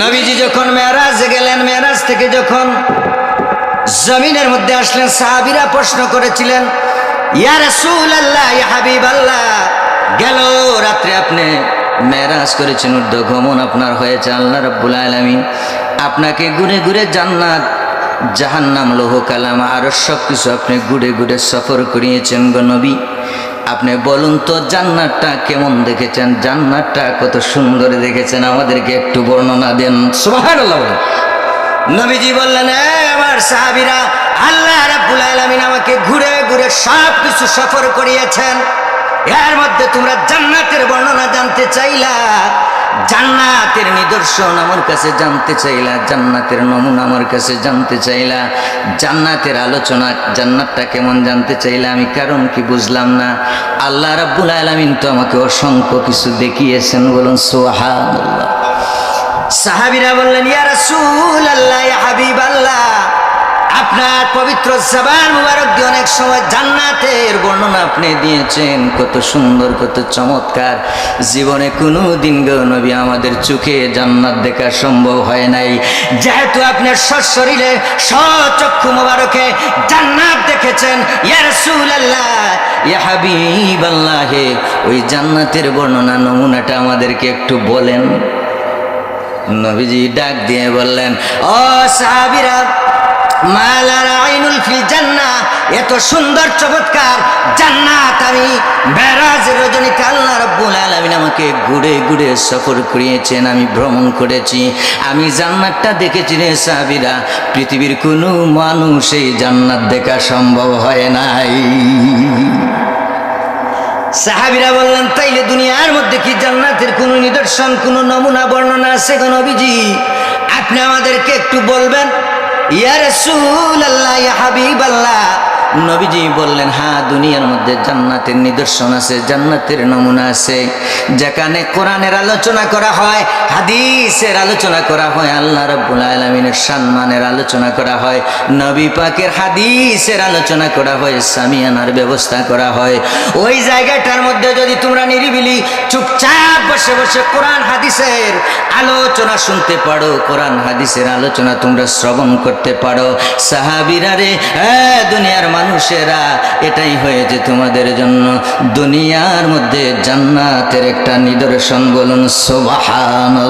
নবীজি যখন মেরাজে গেলেন, মেরাজ থেকে যখন জমিনের মধ্যে আসলেন, সাহাবীরা প্রশ্ন করেছিলেন, ইয়া রাসূলুল্লাহ, ইয়া হাবিবাল্লাহ, গেল রাত্রে আপনি মেরাজ করেছেন, ঊর্ধ্বগমন আপনার হয়েছে, আল্লাহ রাব্বুল আলামিন আপনাকে ঘুরে ঘুরে জান্নাত, জাহান্নাম, লৌহ কালাম আর সব কিছু আপনি ঘুরে ঘুরে সফর করিয়েছেন গো নবী। আপনি বলুন তো জান্নাতটা কেমন দেখেছেন, জান্নাতটা কত সুন্দর দেখেছেন, আমাদেরকে একটু বর্ণনা দেন। সুবহানাল্লাহ। নবীজি বললেন, আমার সাহাবীরা, আল্লাহ রাব্বুল আলামিন আমাকে ঘুরে ঘুরে সব কিছু সফর করিয়েছেন, এর মধ্যে তোমরা জান্নাতের বর্ণনা জানতে চাইলা, জান্নাতের নিদর্শন আমার কাছে জানতে চাইলা, জান্নাতের নমুনা আমার কাছে জানতে চাইলা, জান্নাতের আলোচনা, জান্নাতটা কেমন জানতে চাইলা। আমি কারণ কি বুঝলাম না। আল্লাহ রাব্বুল আলামিন তো আমাকে অসংখ্য কিছু দেখিয়েছেন, বলুন সুবহানাল্লাহ। সাহাবীরা বললেন, ইয়া রাসূলুল্লাহ, ইয়া হাবিবাল্লাহ, আপনার পবিত্র জবান মুবারক দিয়ে অনেক সময় জান্নাতের বর্ণনা আপনি দিয়েছেন, কত সুন্দর, কত চমৎকার। জীবনে কোনো দিন গো নবী আমাদের চোখে জান্নাত দেখা সম্ভব হয় নাই, যেহেতু আপনার সশরীরে সচক্ষু মুবারকে জান্নাত দেখেছেন, ইয়া রাসূলুল্লাহ, ইয়া হাবিবাল্লাহ, ওই জান্নাতের বর্ণনা, নমুনাটা আমাদেরকে একটু বলেন। নবীজি ডাক দিয়ে বললেন, ও সাহাবীরা, মালার আইনুল ফিল জান্নাহ, এত সুন্দর চমৎকার জান্নাত আমি মেরাজের রজনীতে আল্লাহ রাব্বুল আলামিন আমাকে ঘুরে ঘুরে সফর করিয়েছেন, আমি ভ্রমণ করেছি, আমি জান্নাতটা দেখেছি রে সাহাবীরা, পৃথিবীর কোনো মানুষ এই জান্নাত দেখা সম্ভব হয় নাই। সাহাবীরা বললেন, তাইলে দুনিয়ার মধ্যে কি জান্নাতের কোনো নিদর্শন, কোনো নমুনা, বর্ণনা আছে গো নবীজি? আপনি আমাদেরকে একটু বলবেন। ইয়া রাসূলুল্লাহ, ইয়া হাবিবাল্লাহ, নবীজি বললেন, হ্যাঁ, দুনিয়ার মধ্যে জান্নাতের নিদর্শন আছে, জান্নাতের নমুনা আছে। যেখানে কোরআনের আলোচনা করা হয়, হাদিসের আলোচনা করা হয়, আল্লাহ রাব্বুল আলামিনের সম্মানের আলোচনা করা হয়, নবী পাকের হাদিসের আলোচনা করা হয়, সামিয়ানার ব্যবস্থা করা হয়, ওই জায়গাটার মধ্যে যদি তোমরা নিরিবিলি চুপচাপ বসে বসে কোরআন হাদিসের আলোচনা শুনতে পারো, কোরআন হাদিসের আলোচনা তোমরা শ্রবণ করতে পারো, সাহাবীরা রে, দুনিয়ার মানুষেরা, এটাই হয়েছে তোমাদের জন্য দুনিয়ার মধ্যে জান্নাতের একটা নিদর্শন। বলুন সুবহানাল্লাহ।